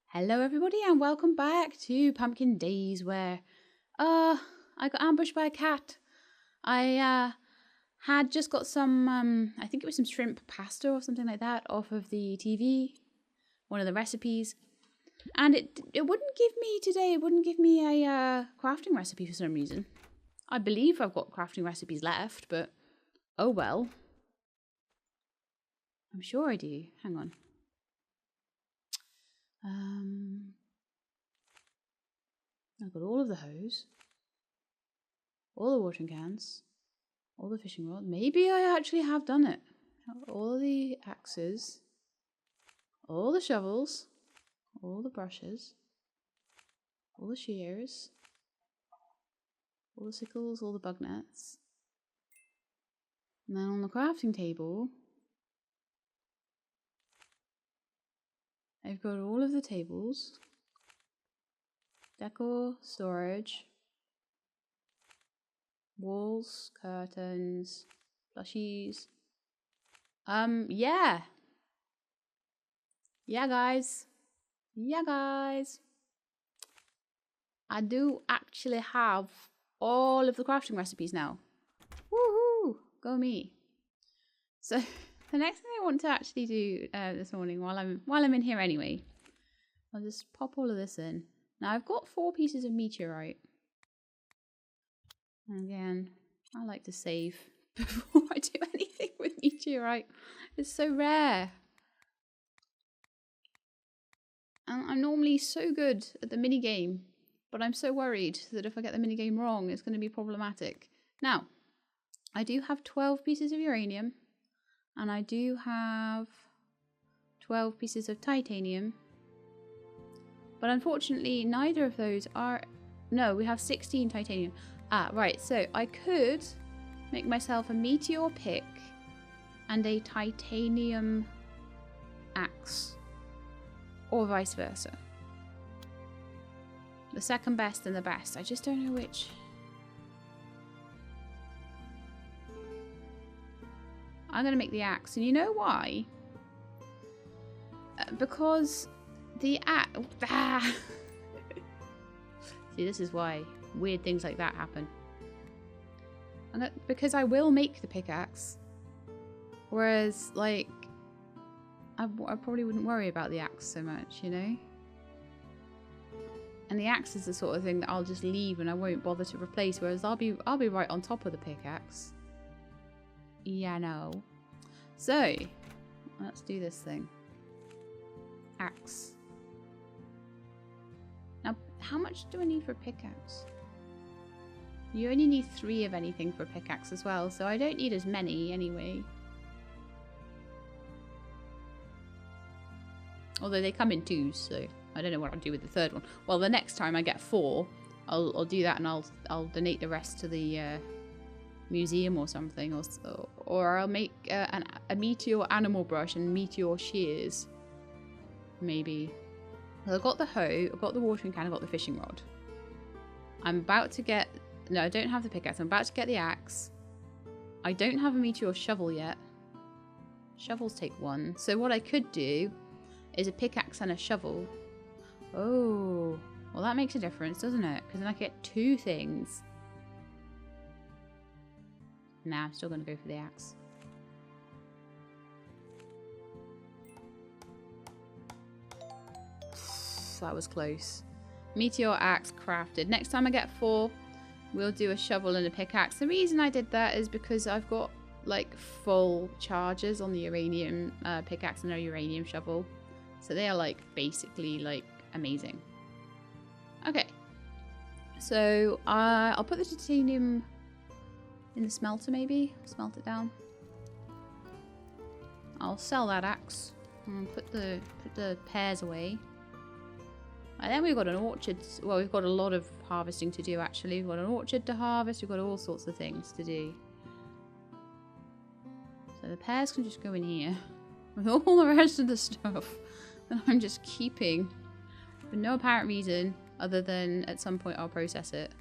Hello everybody and welcome back to Pumpkin Days where I got ambushed by a cat. I had just got some I think it was some shrimp pasta or something like that off of the TV, one of the recipes. And it wouldn't give me a crafting recipe for some reason. I believe I've got crafting recipes left, but oh well. I'm sure I do. Hang on. I've got all of the hose, all the watering cans, all the fishing rod. Maybe I actually have done it. All of the axes, all the shovels, all the brushes, all the shears, all the sickles, all the bug nets. And then on the crafting table, I've got all of the tables, decor, storage, walls, curtains, plushies. Yeah. Yeah, guys. I do actually have all of the crafting recipes now. Woohoo! Go me. So the next thing I want to actually do this morning while I'm in here anyway, I'll just pop all of this in. Now I've got 4 pieces of meteorite. And again, I like to save before I do anything with meteorite. It's so rare. And I'm normally so good at the minigame, but I'm so worried that if I get the minigame wrong, it's going to be problematic. Now, I do have 12 pieces of uranium, and I do have 12 pieces of titanium, but unfortunately, neither of those are... No, we have 16 titanium. Ah, right, so I could make myself a meteor pick and a titanium axe. Or vice versa. The second best and the best. I just don't know which. I'm going to make the axe. And you know why? Because the axe... Ah! See, this is why weird things like that happen. Because I will make the pickaxe. Whereas, like... I probably wouldn't worry about the axe so much, you know? And the axe is the sort of thing that I'll just leave and I won't bother to replace, whereas I'll be right on top of the pickaxe. Yeah, no. So, let's do this thing. Axe. Now, how much do I need for a pickaxe? You only need 3 of anything for a pickaxe as well, so I don't need as many anyway. Although they come in 2s, so I don't know what I'll do with the 3rd one. Well, the next time I get 4, I'll do that and I'll donate the rest to the museum or something, or I'll make a meteor animal brush and meteor shears, maybe. Well, I've got the hoe, I've got the watering can, I've got the fishing rod. I'm about to get... No, I don't have the pickaxe. I'm about to get the axe. I don't have a meteor shovel yet. Shovels take 1. So what I could do is a pickaxe and a shovel. Oh, well that makes a difference, doesn't it? Because then I get 2 things. Nah, I'm still going to go for the axe. That was close. Meteor axe crafted. Next time I get 4, we'll do a shovel and a pickaxe. The reason I did that is because I've got like full charges on the uranium pickaxe and a uranium shovel. So they are like basically like amazing. Okay, so I'll put the titanium in the smelter, maybe smelt it down. I'll sell that axe and put the pears away. And then we've got an orchard. Well, we've got a lot of harvesting to do actually. We've got an orchard to harvest. We've got all sorts of things to do. So the pears can just go in here with all the rest of the stuff that I'm just keeping for no apparent reason other than at some point I'll process it.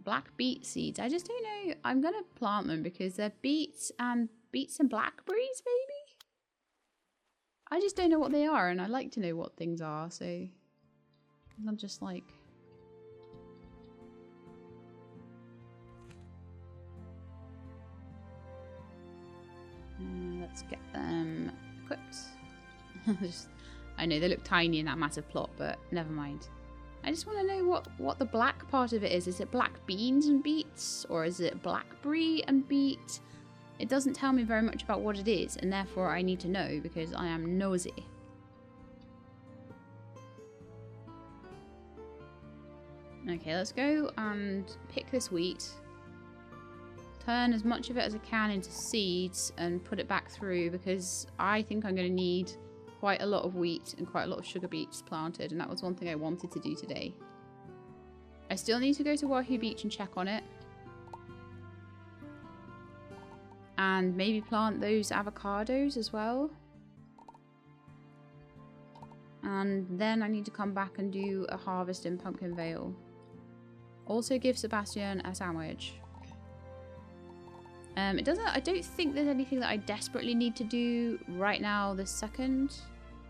black beet seeds. I just don't know. I'm going to plant them because they're beets and blackberries, maybe? I just don't know what they are, and I like to know what things are, so I'm just like... let's get them equipped. I know they look tiny in that massive plot, but never mind. I just want to know what the black part of it is. Is it black beans and beets? Or is it blackberry and beet? It doesn't tell me very much about what it is, and therefore I need to know because I am nosy. Okay, let's go and pick this wheat. Turn as much of it as I can into seeds and put it back through because I think I'm going to need quite a lot of wheat and quite a lot of sugar beets planted, and that was one thing I wanted to do today. I still need to go to Wahoo Beach and check on it. And maybe plant those avocados as well. And then I need to come back and do a harvest in Pumpkin Vale. Also give Sebastian a sandwich. I don't think there's anything that I desperately need to do right now this second.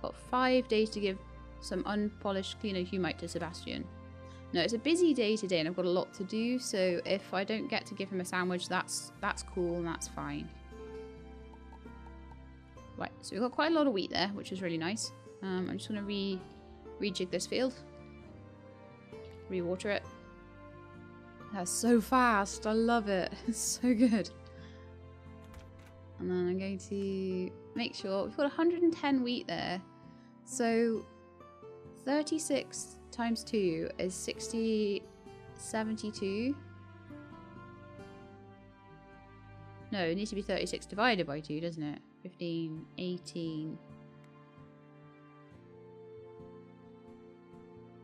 Got 5 days to give some unpolished cleaner humite to Sebastian. No, it's a busy day today and I've got a lot to do, so if I don't get to give him a sandwich, that's cool and that's fine. Right, so we've got quite a lot of wheat there, which is really nice. I'm just going to rejig this field. Rewater it. That's so fast. I love it. It's so good. And then I'm going to make sure we've got 110 wheat there. So 36 times 2 is 72. No, it needs to be 36 divided by 2, doesn't it? 15, 18.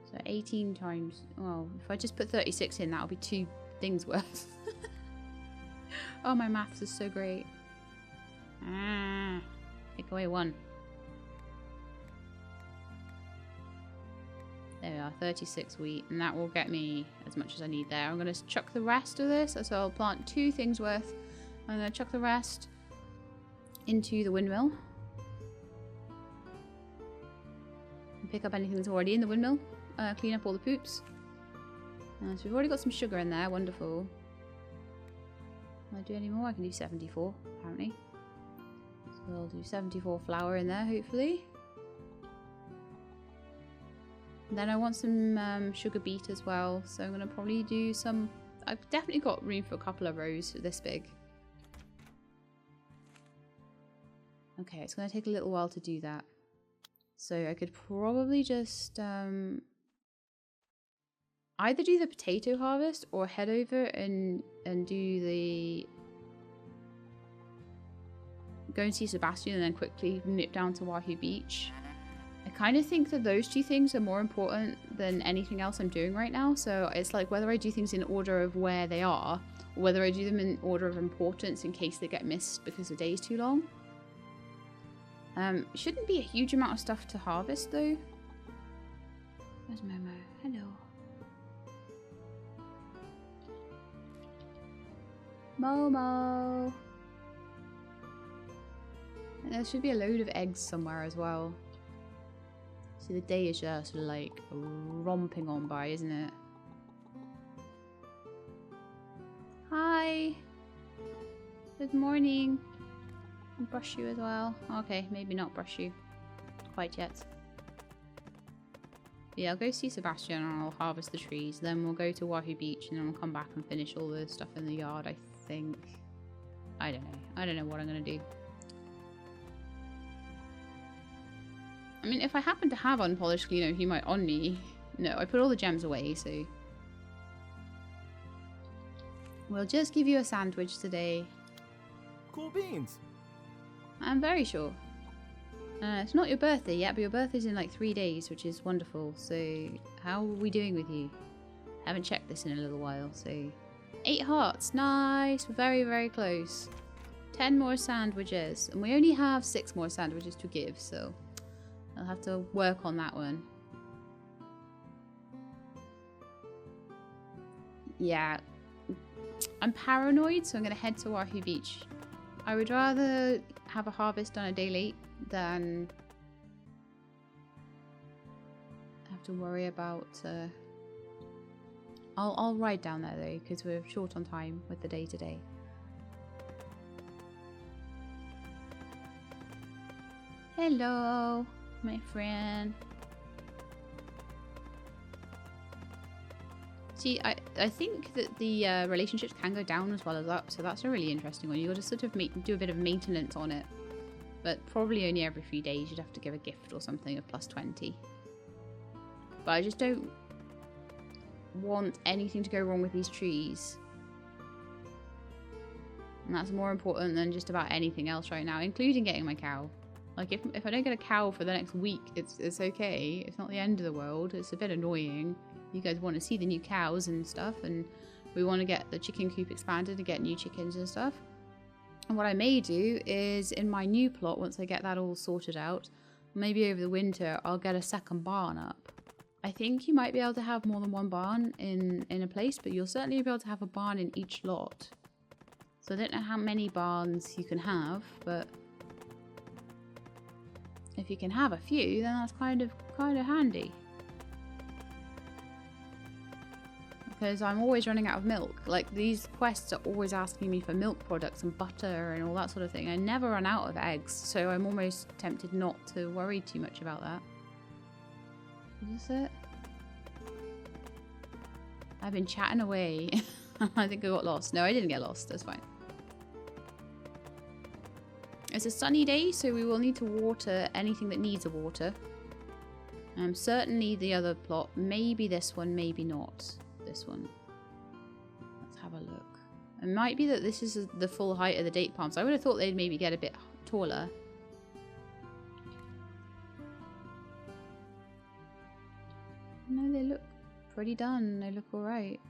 So 18 times... Well, if I just put 36 in, that'll be 2 things worth. Oh, my maths is so great. Ah, take away 1. There we are, 36 wheat, and that will get me as much as I need there. I'm going to chuck the rest of this, so I'll plant 2 things worth. I'm going to chuck the rest into the windmill. And pick up anything that's already in the windmill. Clean up all the poops. So we've already got some sugar in there, wonderful. Can I do any more? I can do 74, apparently. So I'll do 74 flour in there, hopefully. And then I want some sugar beet as well, so I'm going to probably do some... I've definitely got room for a couple of rows this big. Okay, it's going to take a little while to do that. So I could probably just either do the potato harvest or head over and do the... Go and see Sebastian and then quickly nip down to Wahoo Beach. I kind of think that those 2 things are more important than anything else I'm doing right now. So it's like whether I do things in order of where they are, or whether I do them in order of importance in case they get missed because the day is too long. Shouldn't be a huge amount of stuff to harvest though. Where's Momo? Hello. Momo! And there should be a load of eggs somewhere as well. See, the day is just like romping on by, isn't it? Hi! Good morning. Brush you as well. Okay, maybe not brush you quite yet. Yeah, I'll go see Sebastian and I'll harvest the trees. Then we'll go to Wahoo Beach and then we'll come back and finish all the stuff in the yard, I think. I don't know. I don't know what I'm going to do. I mean, if I happen to have unpolished cleaner humite on me... No, I put all the gems away, so... We'll just give you a sandwich today. Cool beans! I'm very sure. It's not your birthday yet, but your birthday's in like 3 days, which is wonderful. So, how are we doing with you? Haven't checked this in a little while, so... 8 hearts, nice! We're very, very close. 10 more sandwiches, and we only have 6 more sandwiches to give, so... I'll have to work on that one. Yeah, I'm paranoid, so I'm going to head to Wahoo Beach. I would rather have a harvest done a day late than have to worry about... I'll ride down there though, because we're short on time with the day today. Hello, my friend. See, I think that the relationships can go down as well as up, so that's a really interesting one. You've got to sort of do a bit of maintenance on it. But probably only every few days you'd have to give a gift or something of +20. But I just don't want anything to go wrong with these trees. And that's more important than just about anything else right now, including getting my cow. Like, if I don't get a cow for the next week, it's okay. It's not the end of the world. It's a bit annoying. You guys want to see the new cows and stuff, and we want to get the chicken coop expanded and get new chickens and stuff. And what I may do is, in my new plot, once I get that all sorted out, maybe over the winter, I'll get a second barn up. I think you might be able to have more than one barn in a place, but you'll certainly be able to have a barn in each lot. So I don't know how many barns you can have, but if you can have a few, then that's kind of handy. Because I'm always running out of milk. Like, these quests are always asking me for milk products and butter and all that sort of thing. I never run out of eggs, so I'm almost tempted not to worry too much about that. Is this it? I've been chatting away. I think I got lost. No, I didn't get lost. That's fine. It's a sunny day, so we will need to water anything that needs a water. Certainly the other plot. Maybe this one, maybe not. This one. Let's have a look. It might be that this is the full height of the date palms. I would have thought they'd maybe get a bit taller. No, they look pretty done. They look alright.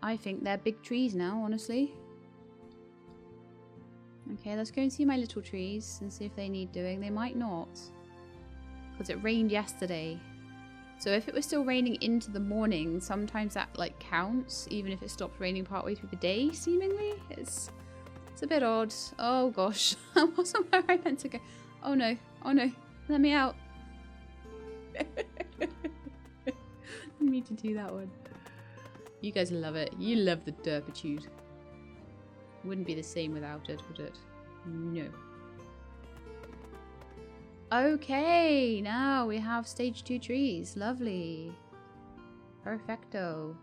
I think they're big trees now, honestly. Okay, let's go and see my little trees and see if they need doing. They might not, because it rained yesterday. So if it was still raining into the morning, sometimes that like counts, even if it stopped raining partway through the day, seemingly. It's a bit odd. Oh gosh, I wasn't where I meant to go. Oh no, let me out. Didn't mean to do that one. You guys love it. You love the derpitude. Wouldn't be the same without it, would it? No. Okay, now we have stage 2 trees. Lovely. Perfecto.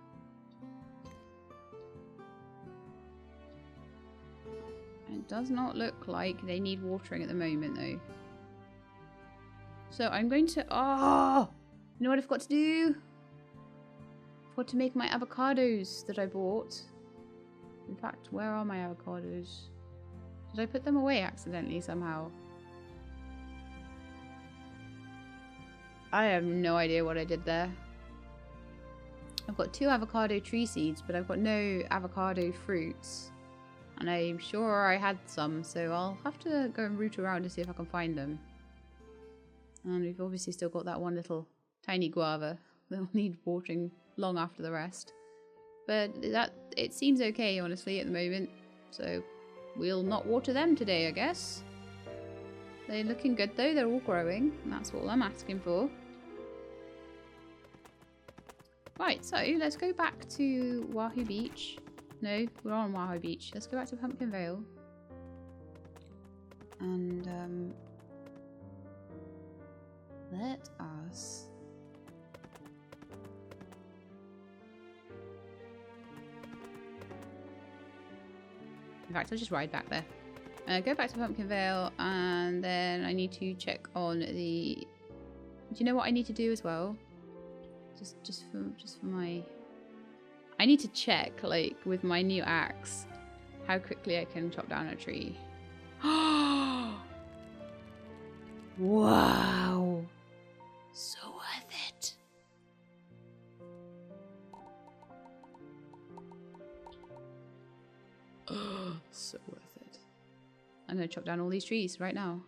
It does not look like they need watering at the moment, though. So I'm going to... Oh! You know what I forgot to do? I forgot to make my avocados that I bought. In fact, where are my avocados? Did I put them away accidentally somehow? I have no idea what I did there. I've got 2 avocado tree seeds, but I've got no avocado fruits. And I'm sure I had some, so I'll have to go and root around to see if I can find them. And we've obviously still got that one little tiny guava that'll need watering long after the rest. But it seems okay, honestly, at the moment. So we'll not water them today, I guess. They're looking good, though. They're all growing. And that's all I'm asking for. Right, so let's go back to Wahoo Beach. No, we're on Wahoo Beach. Let's go back to Pumpkin Vale. And, let us... In fact, I'll just ride back there. Go back to Pumpkin Vale, and then I need to check on the... Do you know what I need to do as well? Just for my... I need to check, like, with my new axe, how quickly I can chop down a tree. Wow! So worth it. So worth it. I'm going to chop down all these trees right now.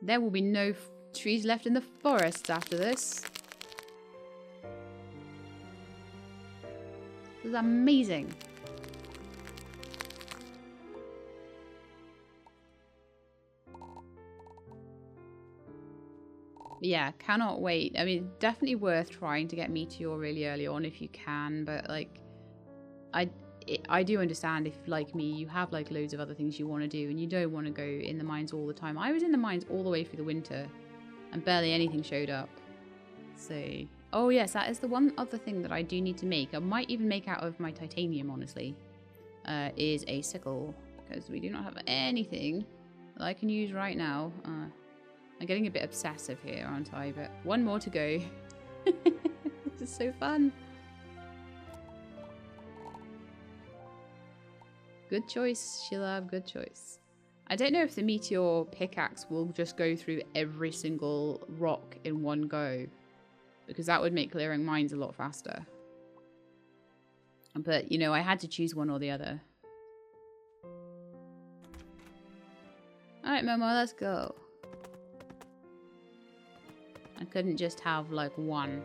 There will be no trees left in the forests after this. This is amazing. Yeah, cannot wait. I mean, definitely worth trying to get Meteor really early on if you can, but like, I do understand if, like me, you have like loads of other things you want to do and you don't want to go in the mines all the time. I was in the mines all the way through the winter and barely anything showed up. So, oh yes, that is the one other thing that I do need to make. I might even make out of my titanium, honestly, is a sickle, because we do not have anything that I can use right now. I'm getting a bit obsessive here, aren't I? But one more to go. This is so fun. Good choice, Shilab, good choice. I don't know if the Meteor pickaxe will just go through every single rock in one go, because that would make clearing mines a lot faster. But, you know, I had to choose one or the other. Alright, Momo, let's go. I couldn't just have, like, one.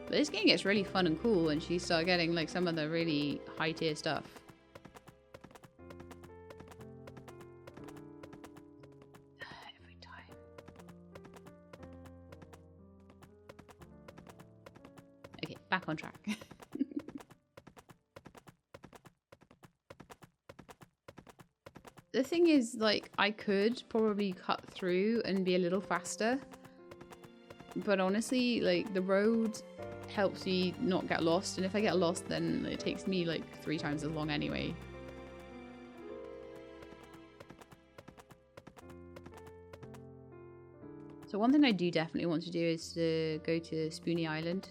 But this game gets really fun and cool when you start getting, like, some of the really high-tier stuff. Every time. Okay, back on track. The thing is, like, I could probably cut through and be a little faster. But honestly, like, the road helps me not get lost. And if I get lost, then it takes me, like, 3 times as long anyway. So one thing I do definitely want to do is to go to Spoony Island.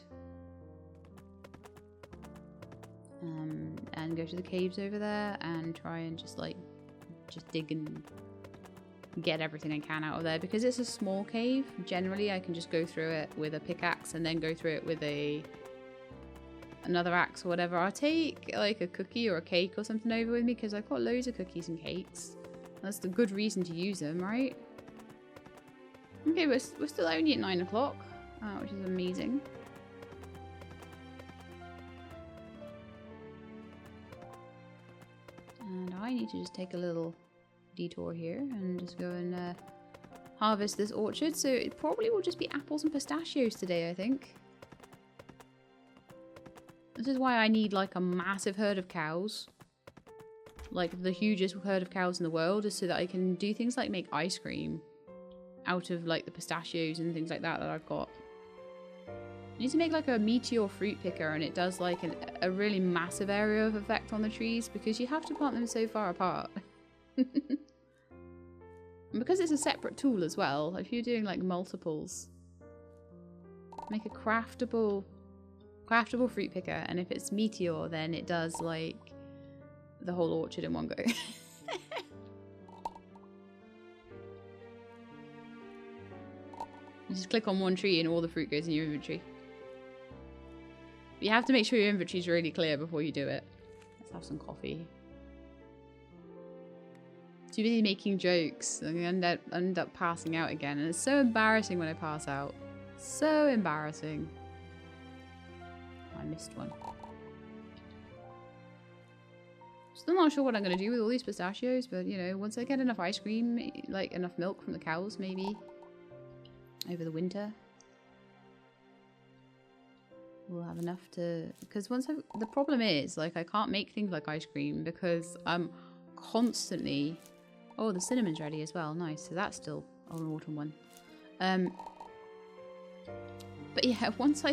And go to the caves over there and try and just, like, just dig and get everything I can out of there, because it's a small cave. Generally I can just go through it with a pickaxe and then go through it with another axe or whatever. I'll take like a cookie or a cake or something over with me, because I've got loads of cookies and cakes. That's the good reason to use them, right? Okay, we're still only at 9 o'clock, which is amazing. And I need to just take a little detour here and just go and harvest this orchard. So it probably will just be apples and pistachios today, I think. This is why I need like a massive herd of cows. Like the hugest herd of cows in the world, is so that I can do things like make ice cream out of like the pistachios and things like that I've got. I need to make like a meteor fruit picker, and it does like a really massive area of effect on the trees, because you have to plant them so far apart. And because it's a separate tool as well, if you're doing like multiples, make a craftable fruit picker, and if it's meteor, then it does like the whole orchard in one go. You just click on one tree and all the fruit goes in your inventory. You have to make sure your inventory is really clear before you do it. Let's have some coffee. Too busy making jokes, and I end up passing out again, and it's so embarrassing when I pass out. So embarrassing. I missed one. Still not sure what I'm going to do with all these pistachios, but you know, once I get enough ice cream, like enough milk from the cows, maybe over the winter, we'll have enough to, because the problem is, like, I can't make things like ice cream because I'm constantly, oh, the cinnamon's ready as well, nice, so that's still an autumn one. But yeah, once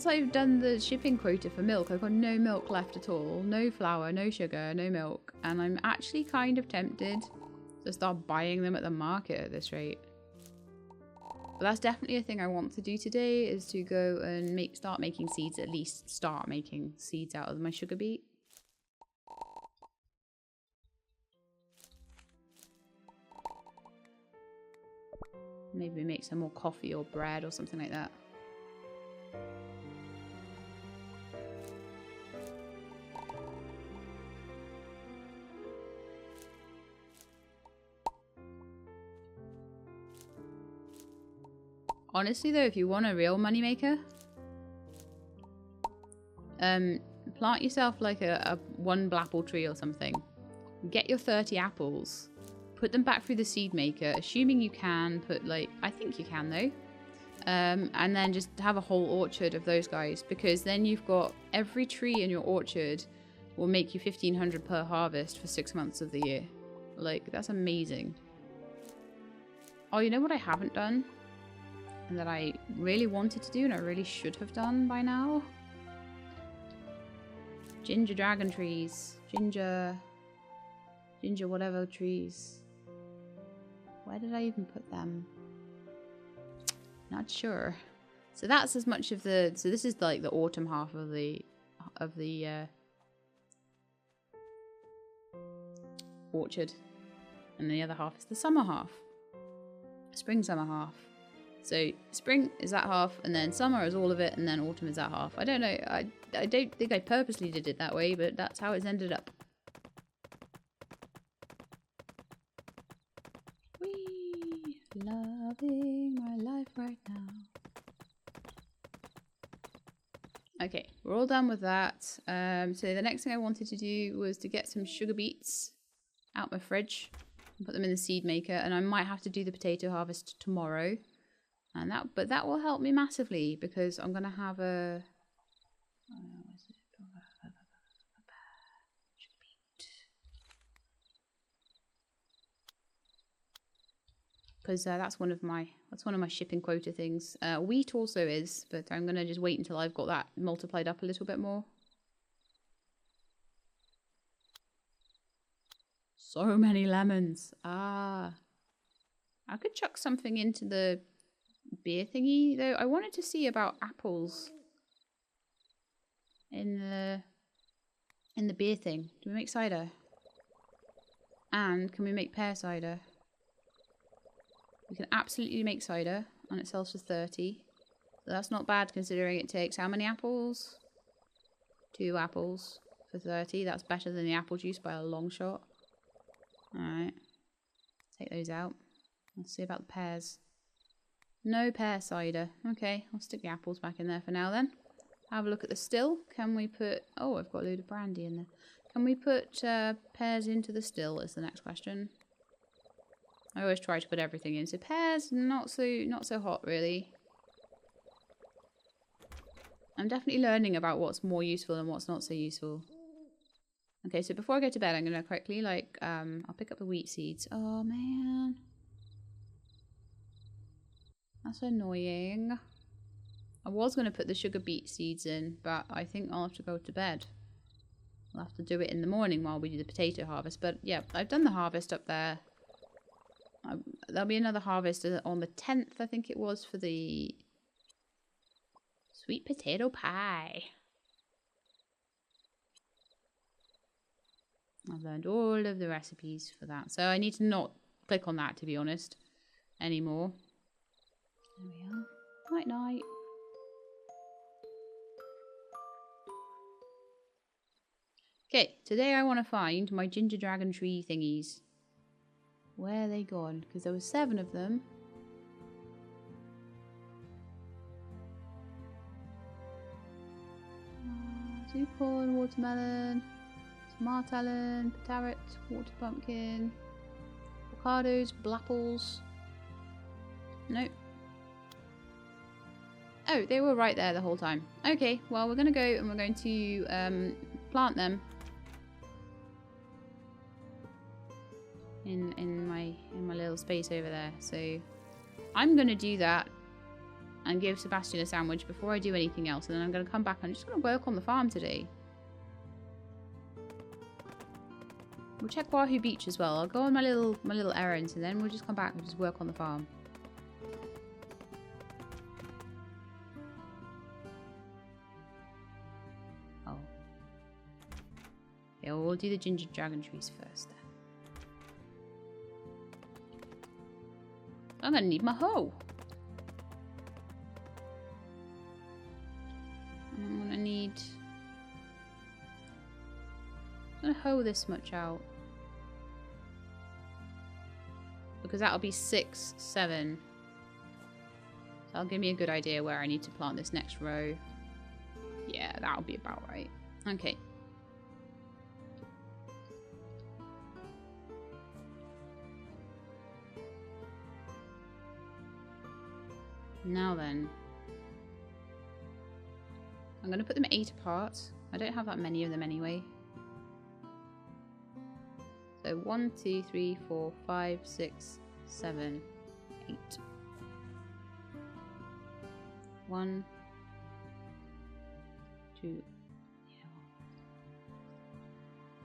I've done the shipping quota for milk, I've got no milk left at all, no flour, no sugar, no milk, and I'm actually kind of tempted to start buying them at the market at this rate. But that's definitely a thing I want to do today, is to go and start making seeds, at least start making seeds out of my sugar beet. Maybe make some more coffee or bread or something like that. Honestly though, if you want a real moneymaker, plant yourself like a one apple tree or something. Get your 30 apples. Put them back through the seed maker, assuming you can put like, I think you can though. And then just have a whole orchard of those guys, because then you've got every tree in your orchard will make you 1,500 per harvest for 6 months of the year. Like, that's amazing. Oh, you know what I haven't done? And that I really wanted to do and I really should have done by now? Ginger dragon trees. Ginger whatever trees. Where did I even put them? Not sure. So that's as much of the... So this is like the autumn half of the orchard. And the other half is the summer half. Spring, summer half. So spring is that half, and then summer is all of it, and then autumn is that half. I don't know. I don't think I purposely did it that way, but that's how it's ended up. Whee! Loving my life right now. Okay, we're all done with that. So the next thing I wanted to do was to get some sugar beets out my fridge and put them in the seed maker, and I might have to do the potato harvest tomorrow. And but that will help me massively, because I'm gonna have a because that's one of my shipping quota things. Wheat also is, but I'm gonna just wait until I've got that multiplied up a little bit more. So many lemons. Ah, I could chuck something into the beer thingy though. I wanted to see about apples in the beer thing. Do we make cider? And can we make pear cider? We can absolutely make cider, and it sells for 30. So that's not bad considering it takes how many apples? 2 apples for 30. That's better than the apple juice by a long shot. Alright. Take those out. Let's see about the pears. No pear cider. Okay, I'll stick the apples back in there for now then. Have a look at the still. Can we put... Oh, I've got a load of brandy in there. Can we put pears into the still is the next question. I always try to put everything in. So pears, not so hot really. I'm definitely learning about what's more useful and what's not so useful. Okay, so before I go to bed, I'm going to quickly, like, I'll pick up the wheat seeds. Oh, man. That's annoying. I was going to put the sugar beet seeds in, but I think I'll have to go to bed. I'll have to do it in the morning while we do the potato harvest. But, yeah, I've done the harvest up there. There'll be another harvest on the 10th, I think it was, for the sweet potato pie. I've learned all of the recipes for that. So I need to not click on that, to be honest, anymore. There we are. Night night. Okay, today I want to find my ginger dragon tree thingies. Where are they gone? Because there were 7 of them. Sweet corn, watermelon, tomatalon, carrot, water pumpkin, avocados, blapples. Nope. Oh, they were right there the whole time. Okay, well we're going to go and we're going to plant them in my little space over there. So I'm going to do that and give Sebastian a sandwich before I do anything else, and then I'm going to come back and I'm just going to work on the farm today. We'll check Wahoo Beach as well. I'll go on my little errands, and then we'll just come back and just work on the farm. Oh. Yeah, we'll do the ginger dragon trees first then. I'm going to need my hoe. I'm going to need... I'm going to hoe this much out. Because that'll be 6, 7. So that'll give me a good idea where I need to plant this next row. Yeah, that'll be about right. Okay. Now then. I'm going to put them 8 apart. I don't have that many of them anyway. So 1, 2, 3, 4, 5, 6, 7, 8. 1, 2, yeah.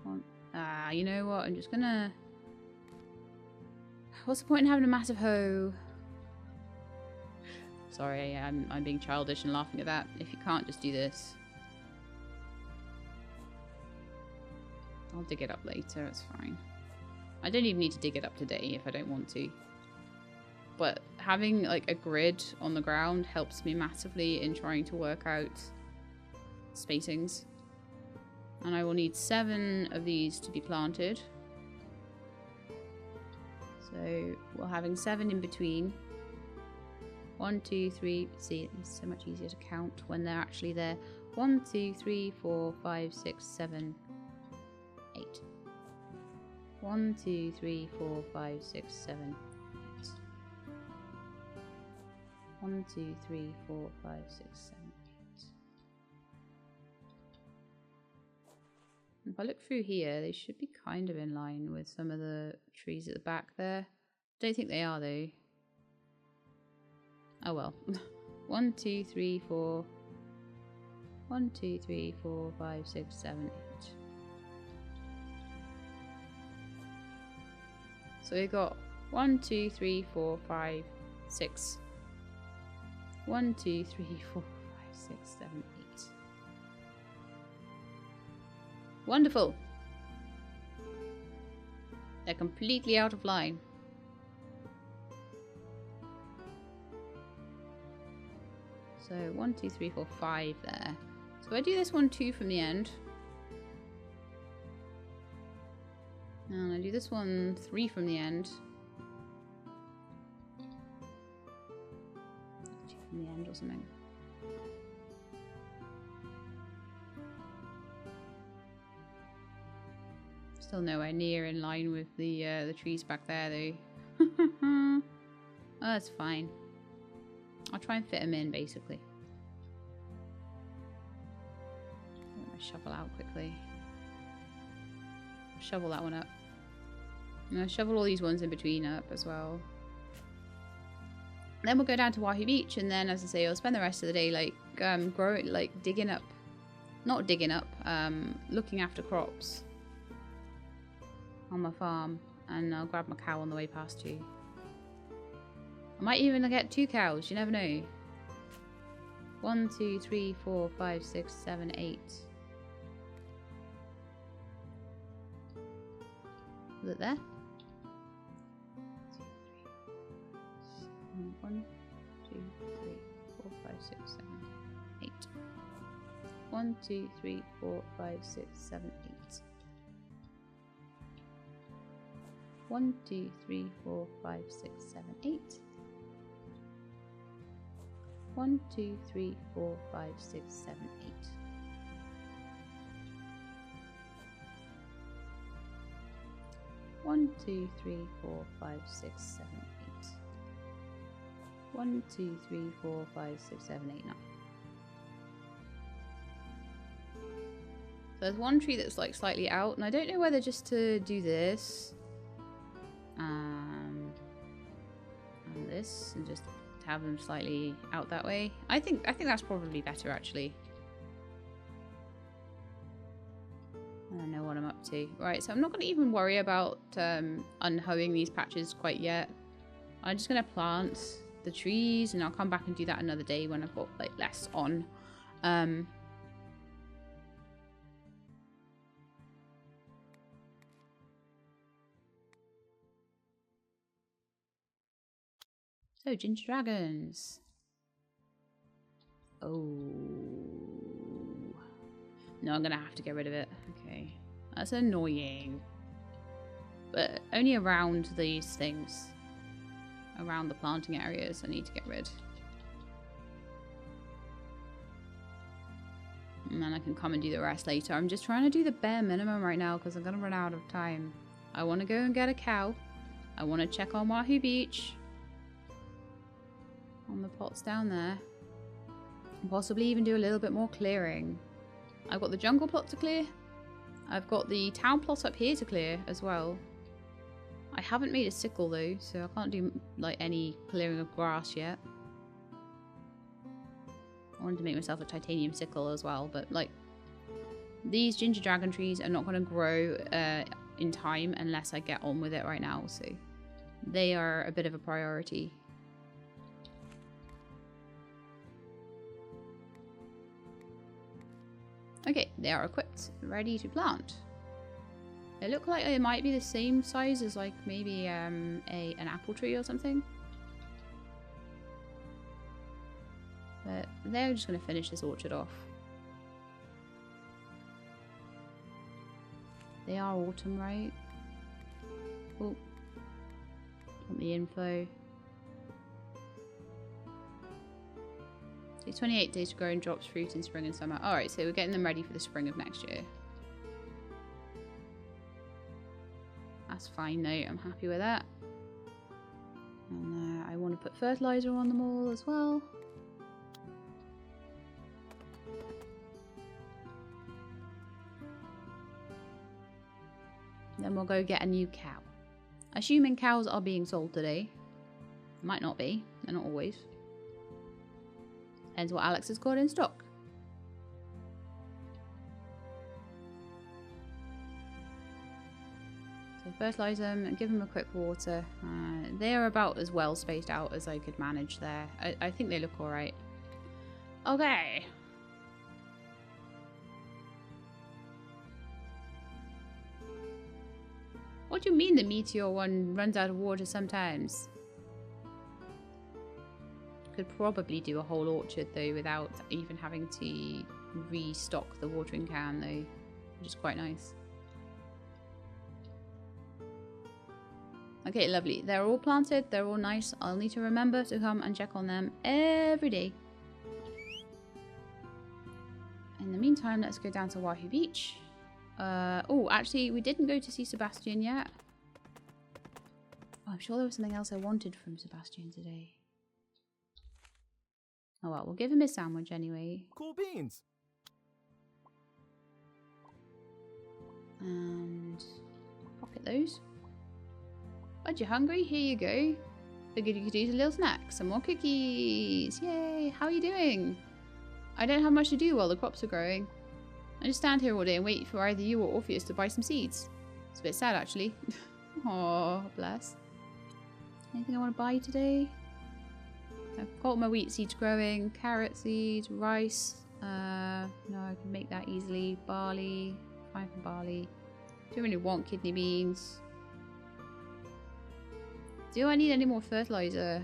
1. Ah, you know what? I'm just gonna. What's the point in having a massive hoe? Sorry, I'm being childish and laughing at that. If you can't, just do this. I'll dig it up later, it's fine. I don't even need to dig it up today if I don't want to. But having like a grid on the ground helps me massively in trying to work out spacings. And I will need 7 of these to be planted. So we're having 7 in between. 1, 2, 3. See, it's so much easier to count when they're actually there. 1, 2, 3, 4, 5, 6, 7, 8. 1, 2, 3, 4, 5, 6, 7, 8. 1, 2, 3, 4, 5, 6, 7, 8. If I look through here, they should be kind of in line with some of the trees at the back there. Don't think they are though. Oh well. 1, 2, 3, 4. 1, 2, 3, 4, 5, 6, 7, 8. So we've got 1, 2, 3, 4, 5, 6. 1, 2, 3, 4, 5, 6, 7, 8. Wonderful. They're completely out of line. So 1, 2, 3, 4, 5 there. So I do this one 2 from the end. And I do this one 3 from the end. 2 from the end or something. Still nowhere near in line with the trees back there though. Oh, that's fine. I'll try and fit them in basically. Get my shovel out quickly. Shovel that one up. I'm going to shovel all these ones in between up as well. Then we'll go down to Wahoo Beach, and then, as I say, I'll spend the rest of the day like growing, like digging up, not digging up, looking after crops on my farm, and I'll grab my cow on the way past too. I might even get 2 cows. You never know. 1, 2, 3, 4, 5, 6, 7, 8. Is it there? 1, 2, 3, 4, 5, 6, 7, 8. 1, 2, 3, 4, 5, 6, 7, 8. 1, 2, 3, 4, 5, 6, 7, 8. 1, 2, 3, 4, 5, 6, 7, 8. 1, 2, 3, 4, 5, 6, 7, 8. 1, 2, 3, 4, 5, 6, 7, 8, 9. So there's one tree that's like slightly out, and I don't know whether just to do this and this, and just have them slightly out that way. I think that's probably better actually. I don't know what I'm up to. Right, so I'm not going to even worry about unhoeing these patches quite yet. I'm just going to plant the trees, and I'll come back and do that another day when I've got like less on. So, ginger dragons. Oh. No, I'm going to have to get rid of it. Okay. That's annoying. But only around these things. Around the planting areas I need to get rid. And then I can come and do the rest later. I'm just trying to do the bare minimum right now because I'm going to run out of time. I want to go and get a cow. I want to check on Wahoo Beach. On the plots down there. And possibly even do a little bit more clearing. I've got the jungle plot to clear. I've got the town plot up here to clear as well. I haven't made a sickle though, so I can't do like any clearing of grass yet. I wanted to make myself a titanium sickle as well, but like these ginger dragon trees are not going to grow in time unless I get on with it right now, so they are a bit of a priority. Okay, they are equipped, ready to plant. They look like they might be the same size as like maybe an apple tree or something. But they're just going to finish this orchard off. They are autumn, right? Oh, want the info. It's 28 days to grow and drops fruit in spring and summer. Alright, so we're getting them ready for the spring of next year. That's fine though, I'm happy with that. And I want to put fertilizer on them all as well. Then we'll go get a new cow. Assuming cows are being sold today. Might not be, they're not always. Depends what Alex has got in stock. So fertilise them and give them a quick water. They are about as well spaced out as I could manage there. I think they look alright. Okay. What do you mean the meteor one runs out of water sometimes? Could probably do a whole orchard though without even having to restock the watering can though, which is quite nice. Okay, lovely. They're all planted, they're all nice. I'll need to remember to come and check on them every day. In the meantime, let's go down to Wahoo Beach. Oh, actually, we didn't go to see Sebastian yet. Oh, I'm sure there was something else I wanted from Sebastian today. Oh well, we'll give him his sandwich anyway. Cool beans. And pocket those. Are you hungry? Here you go. Figured you could use a little snack. Some more cookies. Yay! How are you doing? I don't have much to do while the crops are growing. I just stand here all day and wait for either you or Orpheus to buy some seeds. It's a bit sad actually. Oh, bless. Anything I want to buy today? I've got my wheat seeds growing, carrot seeds, rice. No, I can make that easily. Barley, fine for barley. Don't really want kidney beans. Do I need any more fertilizer?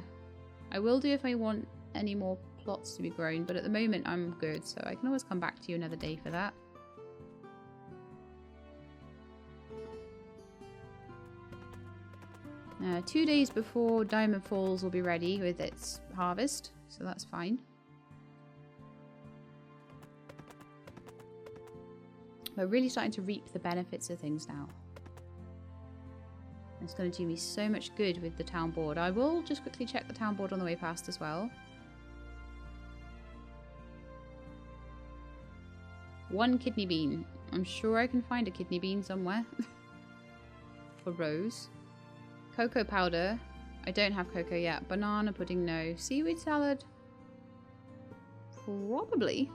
I will do if I want any more plots to be grown, but at the moment I'm good, so I can always come back to you another day for that. 2 days before Diamond Falls will be ready with its harvest, so that's fine. We're really starting to reap the benefits of things now. It's going to do me so much good with the town board. I will just quickly check the town board on the way past as well. 1 kidney bean. I'm sure I can find a kidney bean somewhere. For Rose. Cocoa powder. I don't have cocoa yet. Banana pudding, no. Seaweed salad. Probably.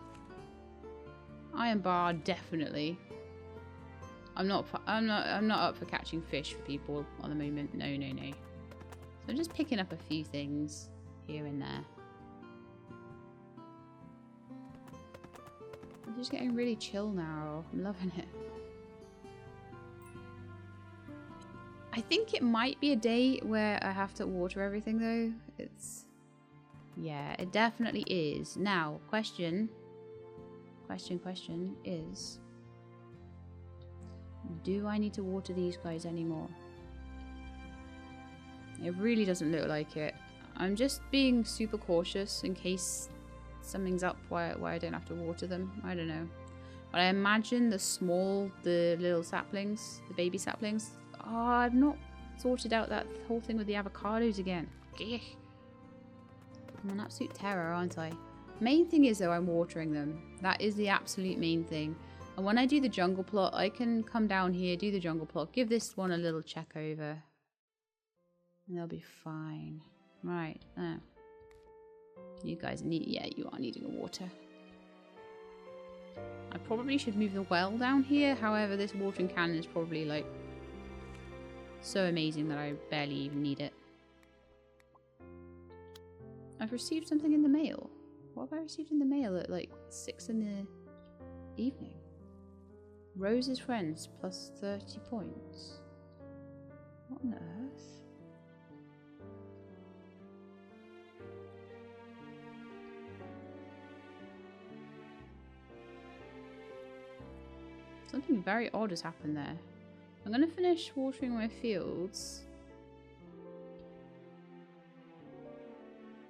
Iron bar, definitely. I'm not up for catching fish for people at the moment. No. So I'm just picking up a few things here and there. I'm just getting really chill now. I'm loving it. I think it might be a day where I have to water everything though. Yeah, it definitely is. Now, question is, do I need to water these guys anymore? It really doesn't look like it. I'm just being super cautious in case something's up why I don't have to water them. I don't know. But I imagine the little saplings, the baby saplings. Oh, I've not sorted out that whole thing with the avocados again. Gah. I'm an absolute terror, aren't I? Main thing is though, I'm watering them. That is the absolute main thing. And when I do the jungle plot, I can come down here, do the jungle plot, give this one a little check over. And they'll be fine. Right. Oh. You guys need, yeah, you are needing a water. I probably should move the well down here. However, this watering can is probably like so amazing that I barely even need it. I've received something in the mail. What have I received in the mail at like 6 in the evening? Rose's friends plus 30 points. What on earth? Something very odd has happened there. I'm going to finish watering my fields.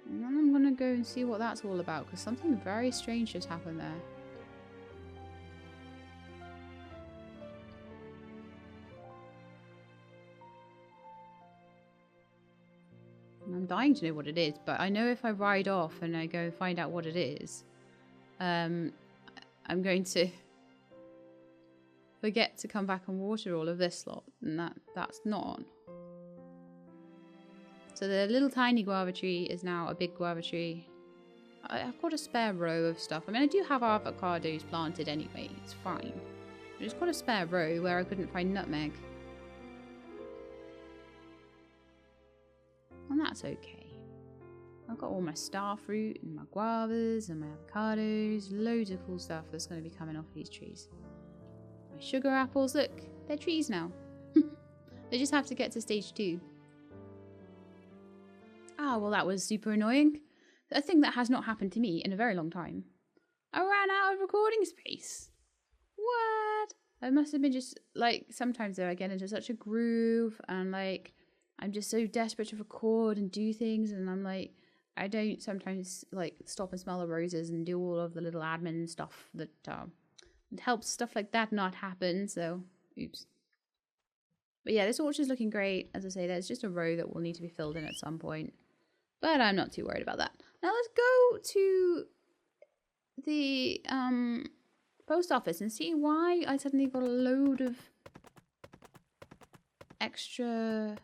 And then I'm going to go and see what that's all about, because something very strange has happened there. And I'm dying to know what it is, but I know if I ride off and I go and find out what it is, I'm going to forget to come back and water all of this lot, and that's not on. So the little tiny guava tree is now a big guava tree. I've got a spare row of stuff. I mean, I do have avocados planted anyway, it's fine. I just got a spare row where I couldn't find nutmeg. And that's okay. I've got all my star fruit and my guavas and my avocados, loads of cool stuff that's going to be coming off these trees. My sugar apples, look, they're trees now. They just have to get to stage 2. Ah, well that was super annoying. A thing that has not happened to me in a very long time. I ran out of recording space. What? I must have been just, like, sometimes though I get into such a groove and like, I'm just so desperate to record and do things, and I'm like, I don't sometimes like stop and smell the roses and do all of the little admin stuff that helps stuff like that not happen, so oops. But yeah, this orchard's looking great. As I say, there's just a row that will need to be filled in at some point, but I'm not too worried about that. Now let's go to the post office and see why I suddenly got a load of extra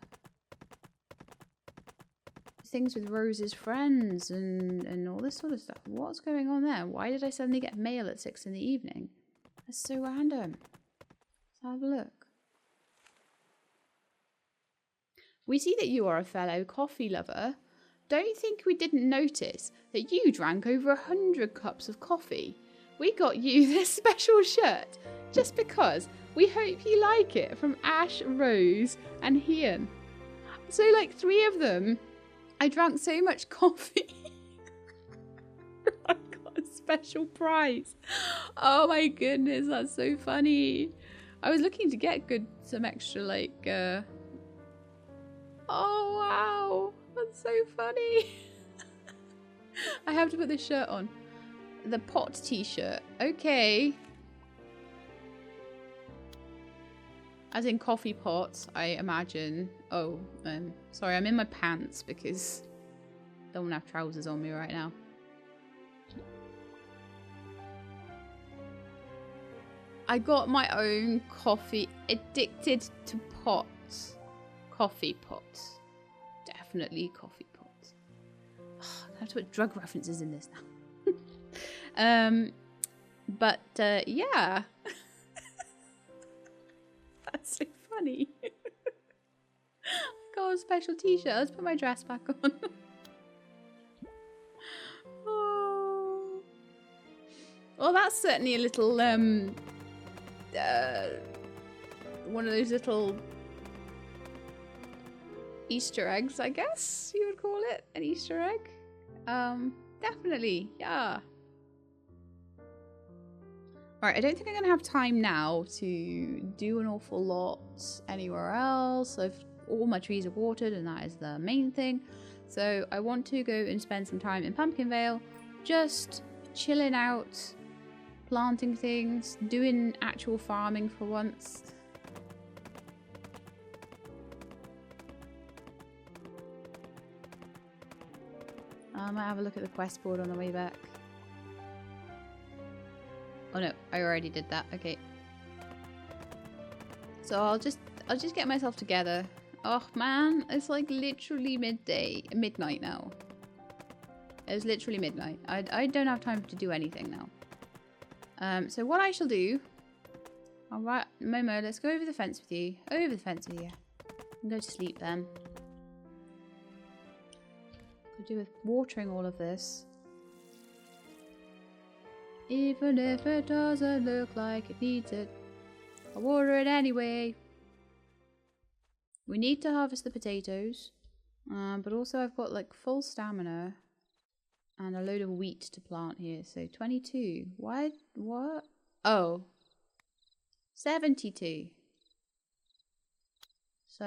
things with Rose's friends and all this sort of stuff. What's going on there? Why did I suddenly get mail at 6 in the evening? That's so random. Let's have a look. We see that you are a fellow coffee lover. Don't think we didn't notice that you drank over 100 cups of coffee. We got you this special shirt just because we hope you like it, from Ash, Rose and Hian. So like 3 of them. I drank so much coffee. I got a special prize. Oh my goodness, that's so funny. I was looking to get some extra like oh wow, that's so funny. I have to put this shirt on. The pot t-shirt. Okay. As in coffee pots, I imagine. Oh, sorry, I'm in my pants because I don't have trousers on me right now. I got my own coffee. Addicted to pots. Coffee pots. Definitely coffee pots. Oh, I have to put drug references in this now. But yeah. That's so funny. I got a special t-shirt. Let's put my dress back on. Oh. Well, that's certainly a little one of those little Easter eggs, I guess you would call it. An Easter egg. Definitely, yeah. Alright, I don't think I'm going to have time now to do an awful lot anywhere else. All my trees are watered and that is the main thing. So I want to go and spend some time in Pumpkin Vale, just chilling out, planting things, doing actual farming for once. I might have a look at the quest board on the way back. Oh no, I already did that. Okay. So I'll just get myself together. Oh man, it's like literally midnight now. It's literally midnight. I don't have time to do anything now. So what I shall do... Alright, Momo, let's go over the fence with you. Over the fence with you. And go to sleep then. Could do with watering all of this. Even if it doesn't look like it needs it. I'll water it anyway. We need to harvest the potatoes. But also I've got like full stamina. And a load of wheat to plant here. So 22. Why? What? Oh. 72. So.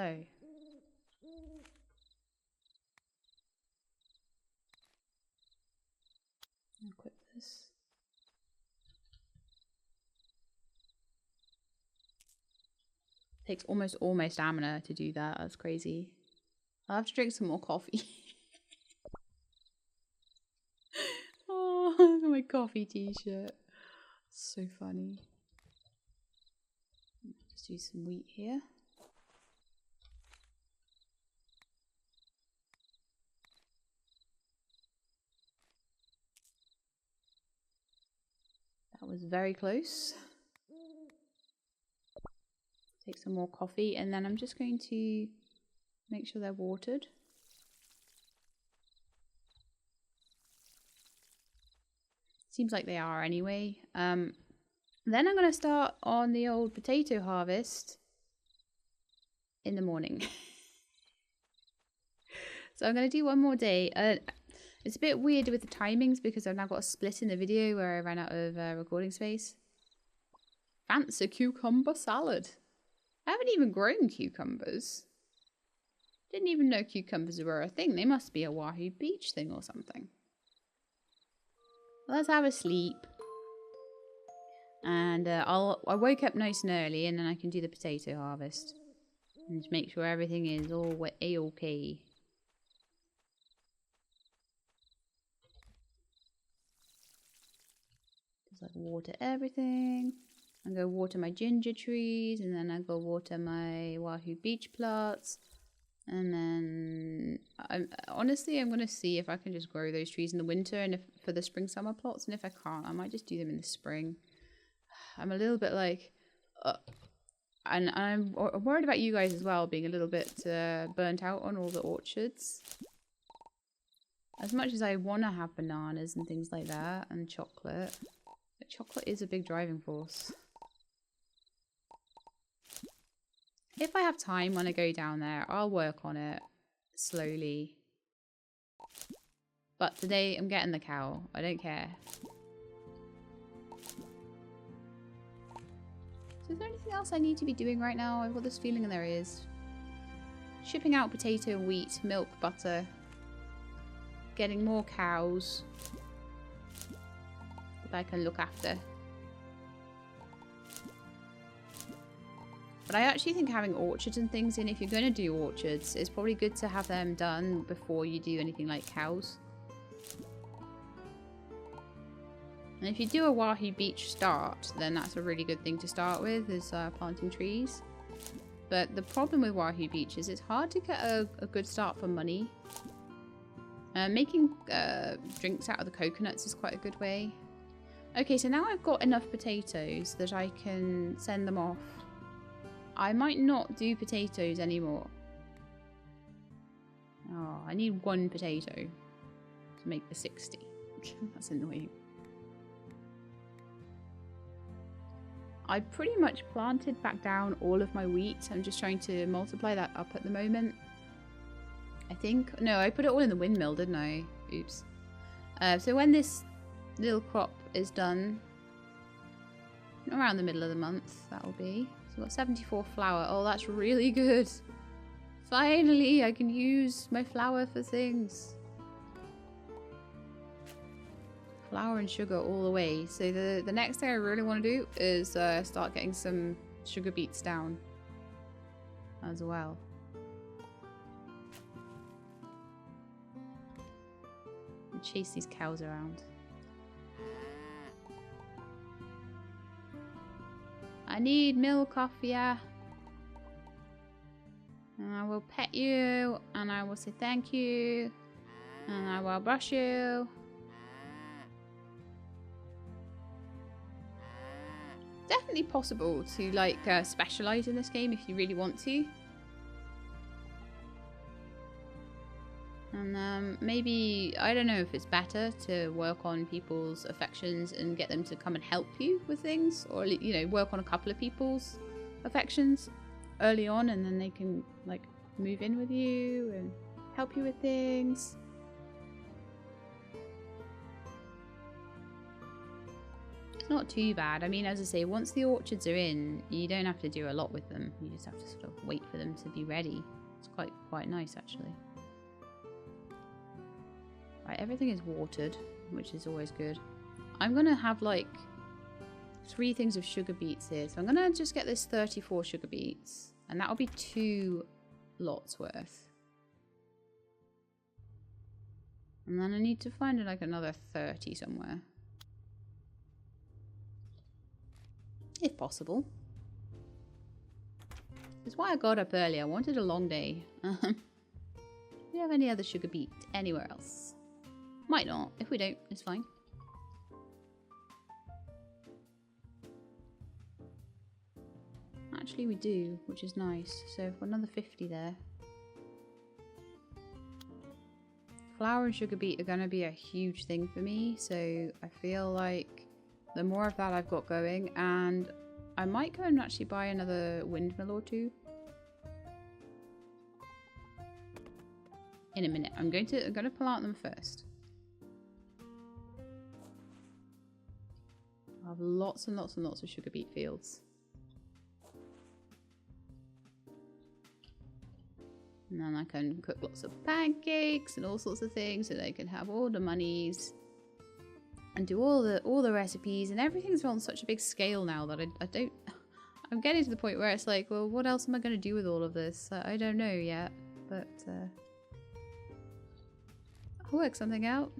I'll equip this. Takes almost all my stamina to do that. That's crazy. I'll have to drink some more coffee. Oh, my coffee t-shirt. So funny. Just do some wheat here. That was very close. Take some more coffee and then I'm just going to make sure they're watered. Seems like they are anyway. Then I'm going to start on the old potato harvest in the morning. So I'm going to do one more day. It's a bit weird with the timings because I've now got a split in the video where I ran out of recording space. Fancy cucumber salad. I haven't even grown cucumbers. Didn't even know cucumbers were a thing. They must be a Wahoo Beach thing or something. Let's have a sleep. And I wake up nice and early and then I can do the potato harvest. And just make sure everything is all a-okay. Just like water everything. I go water my ginger trees and then I go water my Wahoo Beach plants. And then, honestly, I'm going to see if I can just grow those trees in the winter and if for the spring-summer plots. And if I can't, I might just do them in the spring. I'm a little bit like... and I'm worried about you guys as well, being a little bit burnt out on all the orchards. As much as I want to have bananas and things like that, and chocolate. But chocolate is a big driving force. If I have time when I go down there, I'll work on it slowly. But today I'm getting the cow. I don't care. So is there anything else I need to be doing right now? I've got this feeling there is. Shipping out potato, wheat, milk, butter. Getting more cows. That I can look after. But I actually think having orchards and things in, if you're going to do orchards, it's probably good to have them done before you do anything like cows. And if you do a Wahoo Beach start, then that's a really good thing to start with, is planting trees. But the problem with Wahoo Beach is it's hard to get a good start for money. Making drinks out of the coconuts is quite a good way. Okay, so now I've got enough potatoes that I can send them off. I might not do potatoes anymore. Oh, I need one potato to make the 60. That's annoying. I pretty much planted back down all of my wheat. I'm just trying to multiply that up at the moment. I think. No, I put it all in the windmill, didn't I? Oops. So when this little crop is done, around the middle of the month, that will be. So I've got 74 flour. Oh, that's really good. Finally, I can use my flour for things. Flour and sugar all the way. So the next thing I really want to do is start getting some sugar beets down as well. And chase these cows around. I need milk off ya. And I will pet you, and I will say thank you, and I will brush you. Definitely possible to like specialize in this game if you really want to. And maybe, I don't know if it's better to work on people's affections and get them to come and help you with things, or, you know, work on a couple of people's affections early on, and then they can like move in with you and help you with things. It's not too bad. I mean, as I say, once the orchards are in, you don't have to do a lot with them. You just have to sort of wait for them to be ready. It's quite nice, actually. Right, everything is watered, which is always good. I'm gonna have like 3 things of sugar beets here, so I'm gonna just get this 34 sugar beets, and that'll be 2 lots worth. And then I need to find like another 30 somewhere, if possible. That's why I got up early. I wanted a long day. Do we have any other sugar beet anywhere else? Might not. If we don't, it's fine. Actually, we do, which is nice. So we've got another 50 there. Flour and sugar beet are going to be a huge thing for me. So I feel like the more of that I've got going, and I might go and actually buy another windmill or 2. In a minute. I'm going to plant them first. I have lots and lots and lots of sugar beet fields. And then I can cook lots of pancakes and all sorts of things, so they can have all the monies and do all the recipes, and everything's on such a big scale now that I don't. I'm getting to the point where it's like, well, what else am I going to do with all of this? I don't know yet, but I'll work something out.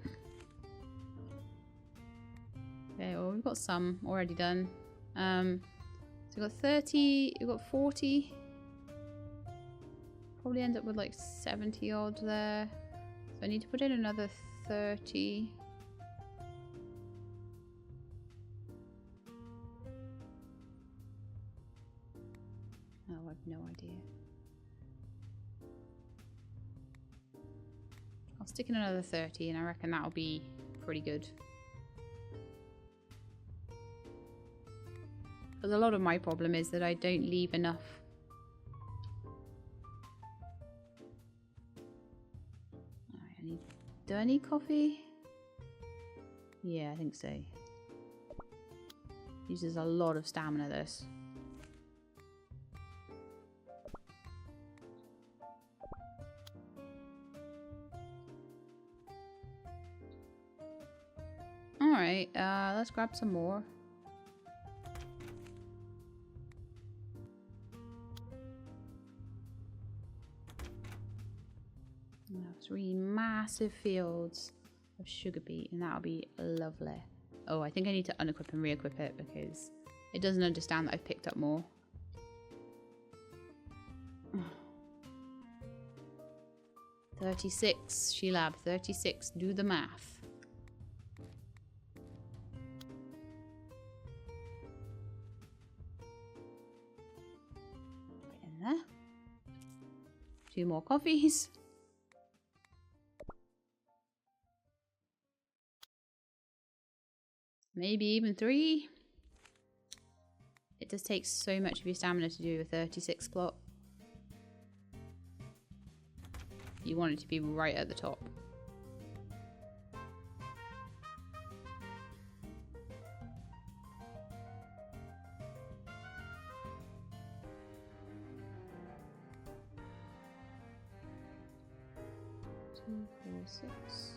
Okay, well, we've got some already done. So we've got 30, we've got 40. Probably end up with like 70 odd there. So I need to put in another 30. Oh, I have no idea. I'll stick in another 30, and I reckon that'll be pretty good. Because a lot of my problem is that I don't leave enough. Alright, do I need coffee? Yeah, I think so. Uses a lot of stamina, this. Alright, let's grab some more. We have 3 massive fields of sugar beet, and that'll be lovely. Oh, I think I need to unequip and re-equip it because it doesn't understand that I've picked up more. 36, Sheilab, 36, do the math. Put it in there. 2 more coffees. Maybe even 3. It just takes so much of your stamina to do a 36 plot. You want it to be right at the top. Two, four, 6.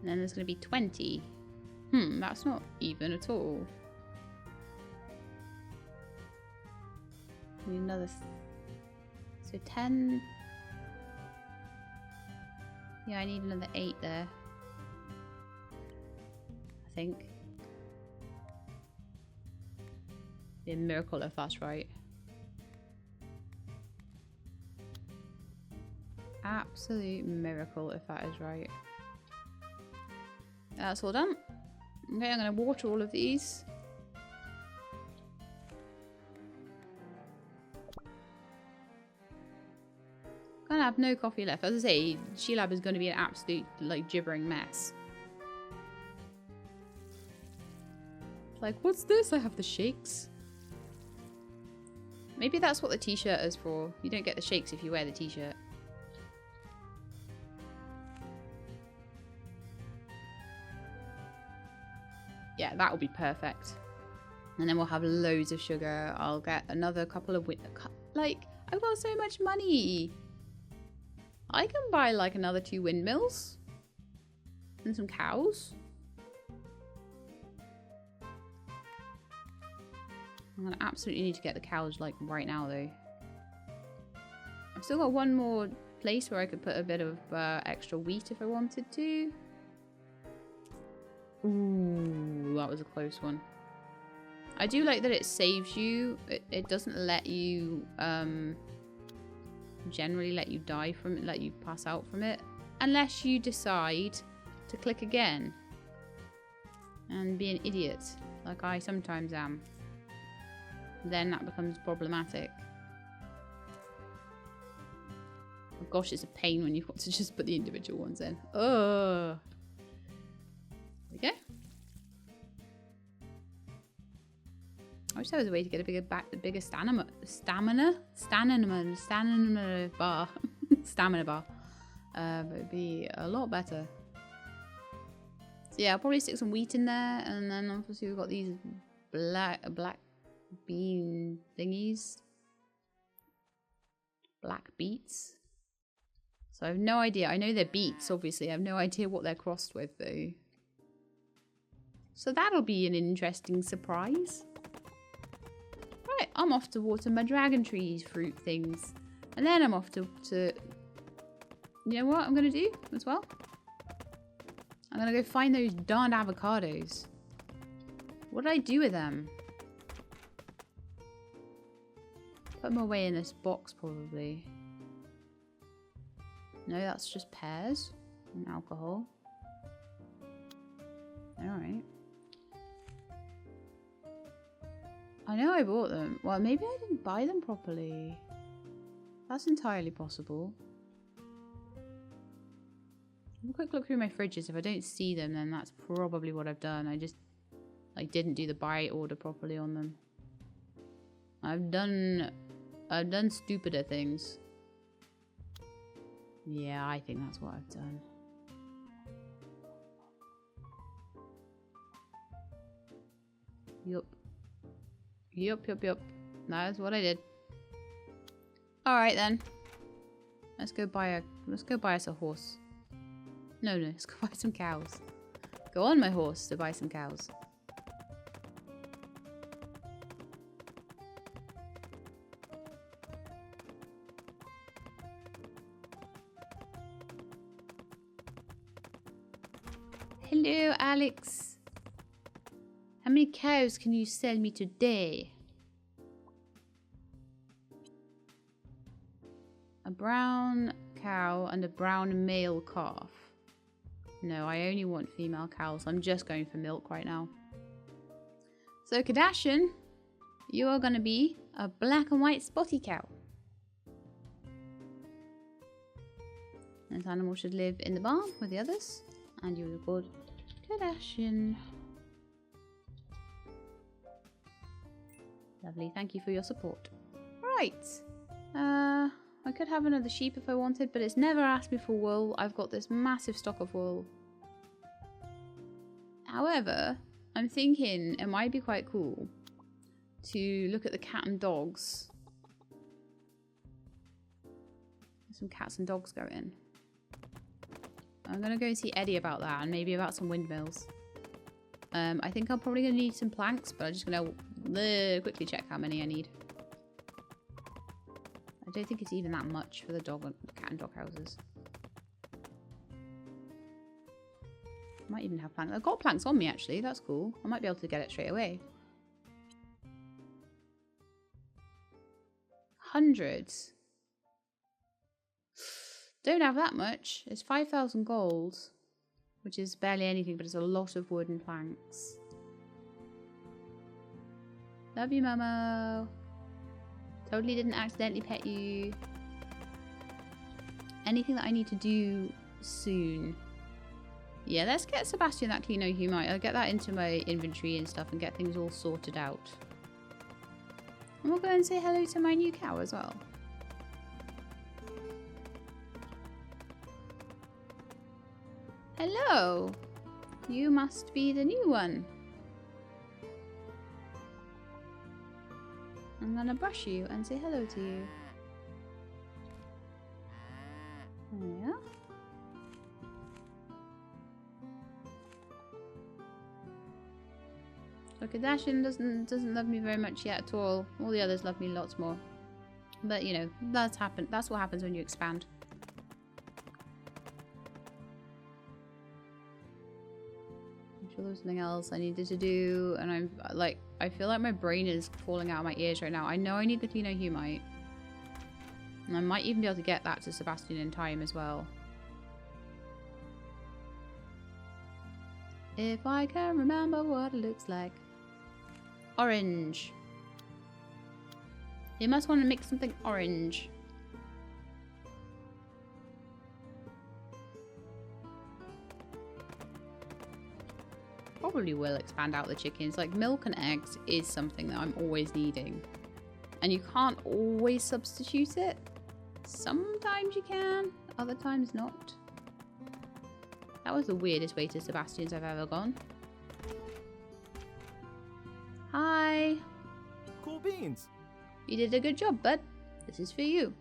And then there's going to be 20. That's not even at all. Need another... So 10... Yeah, I need another 8 there. I think. Be a miracle if that's right. Absolute miracle if that is right. That's all done. Okay, I'm going to water all of these. I have no coffee left. As I say, Sheilab is going to be an absolute, like, gibbering mess. Like, what's this? I have the shakes. Maybe that's what the t-shirt is for. You don't get the shakes if you wear the t-shirt. Yeah, that'll be perfect. And then we'll have loads of sugar. I'll get another couple of... Like, I've got so much money. I can buy like another 2 windmills and some cows. I'm gonna absolutely need to get the cows like right now though. I've still got one more place where I could put a bit of extra wheat if I wanted to. Ooh, that was a close one. I do like that it saves you. It doesn't let you generally let you die from it, let you pass out from it, unless you decide to click again and be an idiot like I sometimes am. Then that becomes problematic. Oh gosh, it's a pain when you've got to just put the individual ones in. Oh, there we go. I wish there was a way to get a bigger stamina bar. Stamina bar. But it'd be a lot better. So yeah, I'll probably stick some wheat in there, and then obviously we've got these black bean thingies. Black beets. So I have no idea. I know they're beets, obviously. I have no idea what they're crossed with, though. So that'll be an interesting surprise. Right, I'm off to water my dragon trees fruit things. And then I'm off to... You know what I'm going to do as well? I'm going to go find those darned avocados. What did I do with them? Put them away in this box, probably. No, that's just pears and alcohol. Alright. I know I bought them. Well, maybe I didn't buy them properly. That's entirely possible. Have a quick look through my fridges. If I don't see them, then that's probably what I've done. I just didn't do the buy order properly on them. I've done stupider things. Yeah, I think that's what I've done. Yup. Yup. That's what I did. Alright then. Let's go buy us a horse. No, let's go buy some cows. Go on my horse to buy some cows. Hello, Alex. How many cows can you sell me today? A brown cow and a brown male calf. No, I only want female cows. I'm just going for milk right now. So, Kardashian, you are going to be a black and white spotty cow. This animal should live in the barn with the others. And you record Kardashian. Lovely, thank you for your support. Right. I could have another sheep if I wanted, but it's never asked me for wool. I've got this massive stock of wool. However, I'm thinking it might be quite cool to look at the cat and dogs. There's some cats and dogs going. I'm going to go and see Eddie about that and maybe about some windmills. I think I'm probably going to need some planks, but I'm just going to quickly check how many I need. I don't think it's even that much for the cat and dog houses. I might even have planks. I've got planks on me, actually. That's cool. I might be able to get it straight away. Hundreds. Don't have that much. It's 5,000 gold, which is barely anything, but it's a lot of wood and planks. Love you, Momo. Totally didn't accidentally pet you. Anything that I need to do soon. Yeah, let's get Sebastian that Clino Humite. I'll get that into my inventory and stuff and get things all sorted out. And we'll go and say hello to my new cow as well. Hello! You must be the new one. I'm gonna brush you and say hello to you. There we are. So Kardashian doesn't love me very much yet at all. All the others love me lots more. But you know, that's what happens when you expand. I'm sure there was something else I needed to do, and I feel like my brain is falling out of my ears right now. I know I need the Clino Humite. And I might even be able to get that to Sebastian in time as well. If I can remember what it looks like. Orange. You must want to make something orange. Probably will expand out the chickens. Like milk and eggs is something that I'm always needing. And you can't always substitute it. Sometimes you can, other times not. That was the weirdest way to Sebastian's I've ever gone. Hi. Cool beans. You did a good job, bud. This is for you.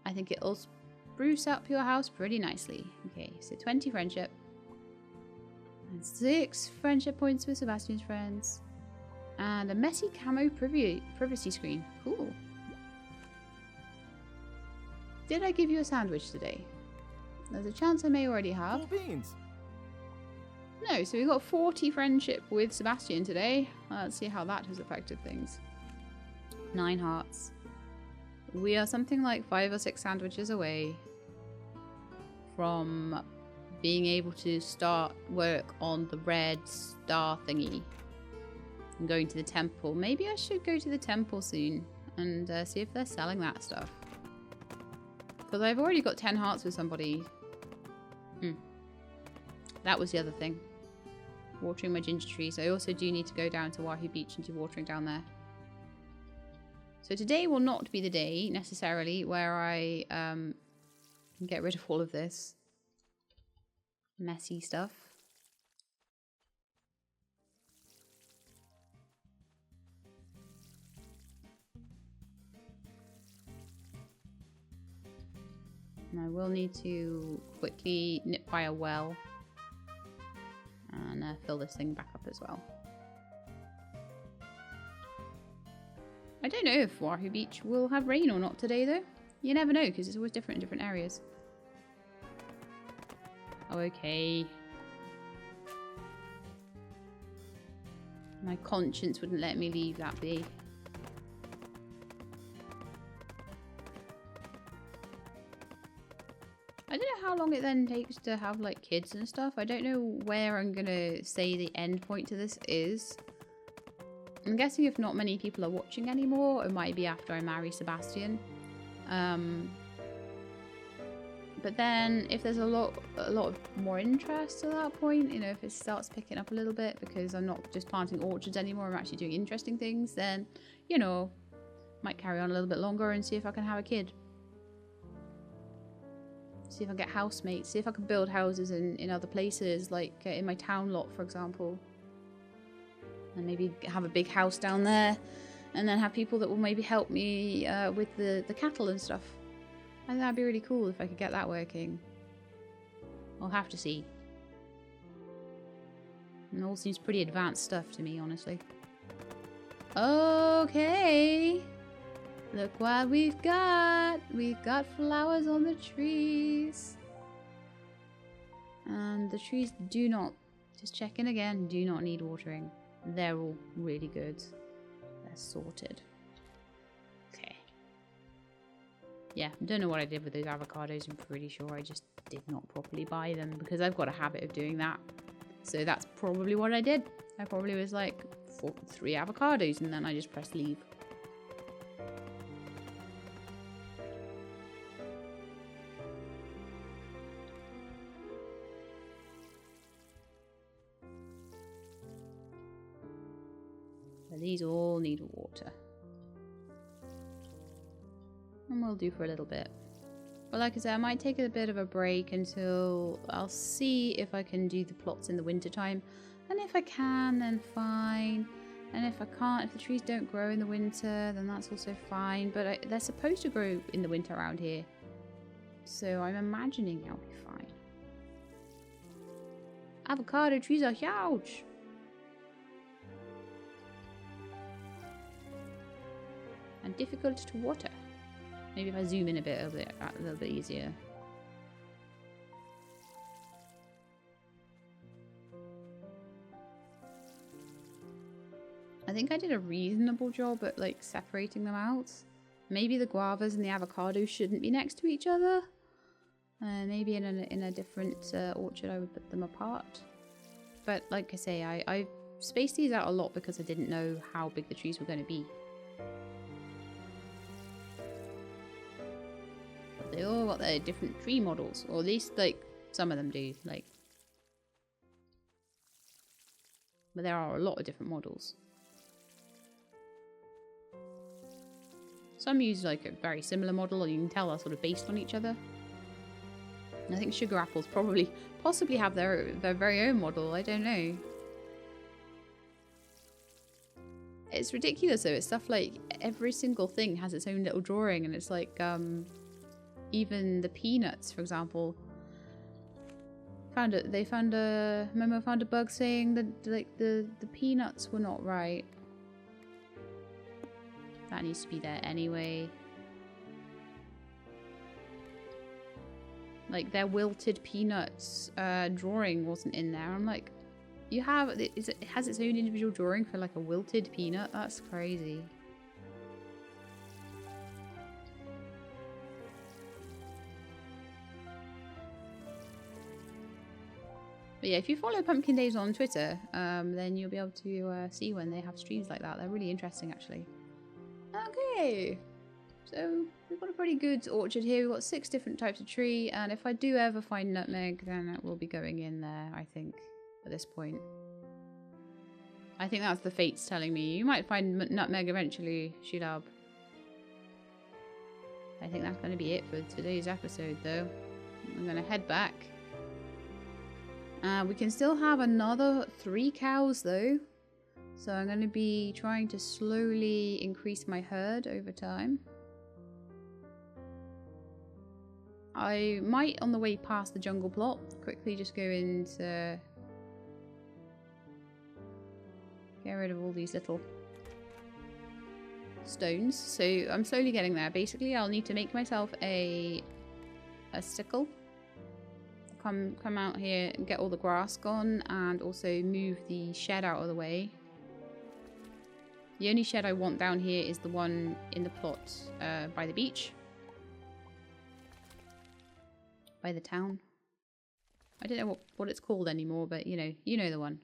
I think it'll spruce up your house pretty nicely. Okay, so 20 friendship. And 6 friendship points with Sebastian's friends. And a messy camo privacy screen. Cool. Did I give you a sandwich today? There's a chance I may already have. Cool beans. No, so we got 40 friendship with Sebastian today. Let's see how that has affected things. 9 hearts. We are something like 5 or 6 sandwiches away from being able to start work on the red star thingy. And going to the temple. Maybe I should go to the temple soon and see if they're selling that stuff. Because I've already got 10 hearts with somebody. That was the other thing. Watering my ginger trees. I also do need to go down to Wahoo Beach and do watering down there. So today will not be the day, necessarily, where I can get rid of all of this messy stuff. And I will need to quickly nip by a well and fill this thing back up as well. I don't know if Wahoo Beach will have rain or not today though. You never know because it's always different in different areas. Oh, okay. My conscience wouldn't let me leave that be. I don't know how long it then takes to have like kids and stuff. I don't know where I'm gonna say the end point to this is. I'm guessing if not many people are watching anymore, it might be after I marry Sebastian. But then if there's a lot of more interest at that point, you know, if it starts picking up a little bit because I'm not just planting orchards anymore, I'm actually doing interesting things, then, you know, might carry on a little bit longer and see if I can have a kid. See if I can get housemates, see if I can build houses in other places, like in my town lot, for example. And maybe have a big house down there and then have people that will maybe help me with the cattle and stuff. I think that'd be really cool if I could get that working. I'll have to see. It all seems pretty advanced stuff to me, honestly. Okay. Look what we've got. We've got flowers on the trees. And the trees do not, just checking again, do not need watering. They're all really good. They're sorted. Okay. Yeah, don't know what I did with those avocados. I'm pretty sure I just did not properly buy them because I've got a habit of doing that. So that's probably what I did. I probably was like 3 avocados and then I just pressed leave. But these all need water. And we'll do for a little bit. But like I said, I might take a bit of a break until I'll see if I can do the plots in the winter time. And if I can, then fine. And if I can't, if the trees don't grow in the winter, then that's also fine. But they're supposed to grow in the winter around here. So I'm imagining I'll be fine. Avocado trees are huge. And difficult to water. Maybe if I zoom in a bit, it'll be a little bit easier. I think I did a reasonable job at like separating them out. Maybe the guavas and the avocados shouldn't be next to each other. Maybe in a different orchard I would put them apart. But like I say, I spaced these out a lot because I didn't know how big the trees were going to be. They all got their different tree models, or at least like some of them do. Like, but there are a lot of different models. Some use like a very similar model, or you can tell are sort of based on each other. And I think sugar apples possibly have their very own model. I don't know. It's ridiculous though. It's stuff like every single thing has its own little drawing, and it's like even the peanuts, for example. Momo found a bug saying that like the peanuts were not right. That needs to be there anyway. Like their wilted peanuts drawing wasn't in there. I'm like, it has its own individual drawing for like a wilted peanut? That's crazy. But yeah, if you follow Pumpkin Days on Twitter, then you'll be able to see when they have streams like that. They're really interesting, actually. Okay, so we've got a pretty good orchard here. We've got 6 different types of tree, and if I do ever find nutmeg, then it will be going in there, I think, at this point. I think that's the fates telling me. You might find nutmeg eventually, Shilab. I think that's going to be it for today's episode, though. I'm going to head back. We can still have another 3 cows though, so I'm going to be trying to slowly increase my herd over time. I might, on the way past the jungle plot, quickly just go into get rid of all these little stones. So I'm slowly getting there. Basically, I'll need to make myself a sickle. Come out here and get all the grass gone, and also move the shed out of the way. The only shed I want down here is the one in the plot by the beach. By the town. I don't know what it's called anymore, but you know the one.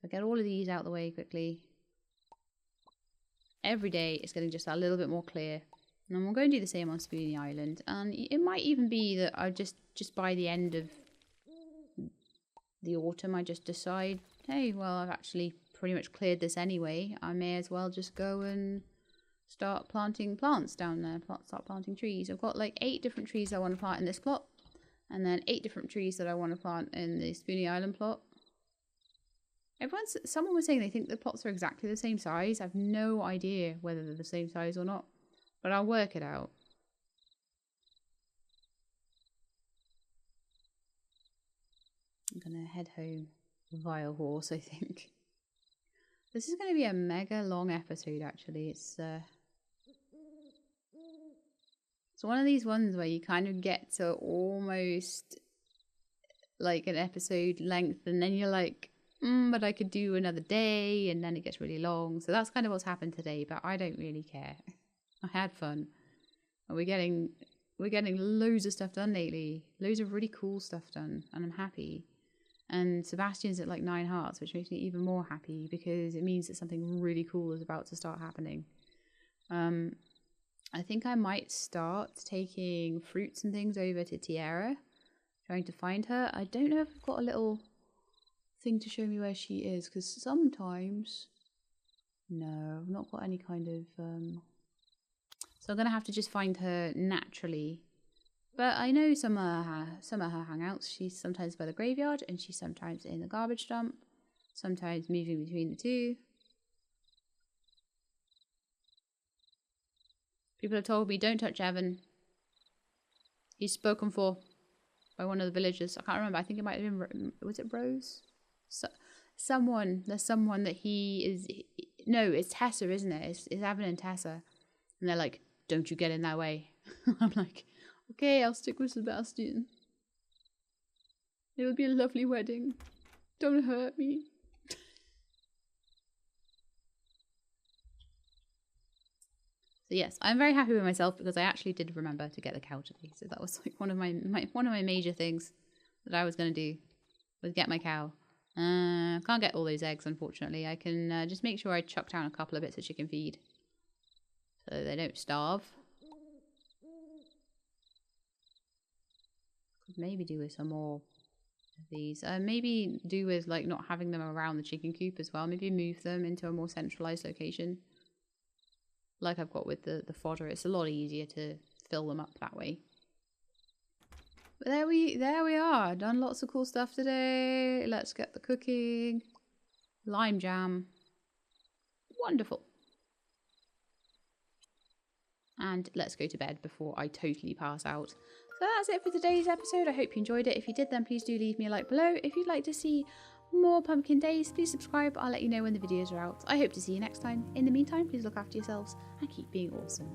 So I get all of these out of the way quickly. Every day it's getting just a little bit more clear. And we're going to do the same on Spoony Island. And it might even be that I just by the end of the autumn, I just decide, hey, well, I've actually pretty much cleared this anyway. I may as well just go and start planting plants down there. Start planting trees. I've got like 8 different trees I want to plant in this plot. And then 8 different trees that I want to plant in the Spoony Island plot. Someone was saying they think the plots are exactly the same size. I have no idea whether they're the same size or not. But I'll work it out. gonna head home via horse, I think. This is gonna be a mega long episode, actually. It's one of these ones where you kind of get to almost like an episode length, and then you're like, but I could do another day, and then it gets really long. So that's kind of what's happened today, but I don't really care. I had fun. And we're getting loads of stuff done lately. Loads of really cool stuff done, and I'm happy. And Sebastian's at like 9 hearts, which makes me even more happy because it means that something really cool is about to start happening. I think I might start taking fruits and things over to Tierra, trying to find her. I don't know if I've got a little thing to show me where she is, because sometimes... No, I've not got any kind of... So I'm going to have to just find her naturally. But I know some of her hangouts. She's sometimes by the graveyard, and she's sometimes in the garbage dump. Sometimes moving between the two. People have told me, don't touch Evan. He's spoken for by one of the villagers. I can't remember. I think it might have been... Was it Rose? Someone. There's someone that he is... No, it's Tessa, isn't it? It's Evan and Tessa. And they're like, don't you get in that way. I'm like, okay, I'll stick with Sebastian. It'll be a lovely wedding. Don't hurt me. So yes, I'm very happy with myself because I actually did remember to get the cow today. So that was like one of my major things that I was going to do, was get my cow. Can't get all those eggs, unfortunately. I can just make sure I chuck down a couple of bits of chicken feed so they don't starve. Could maybe do with some more of these. Maybe do with like not having them around the chicken coop as well. Maybe move them into a more centralized location. Like I've got with the fodder. It's a lot easier to fill them up that way. But there we are. Done lots of cool stuff today. Let's get the cooking. Lime jam. Wonderful. And let's go to bed before I totally pass out. So that's it for today's episode. I hope you enjoyed it. If you did, then please do leave me a like below. If you'd like to see more pumpkin days, please subscribe. I'll let you know when the videos are out. I hope to see you next time. In the meantime, please look after yourselves and keep being awesome.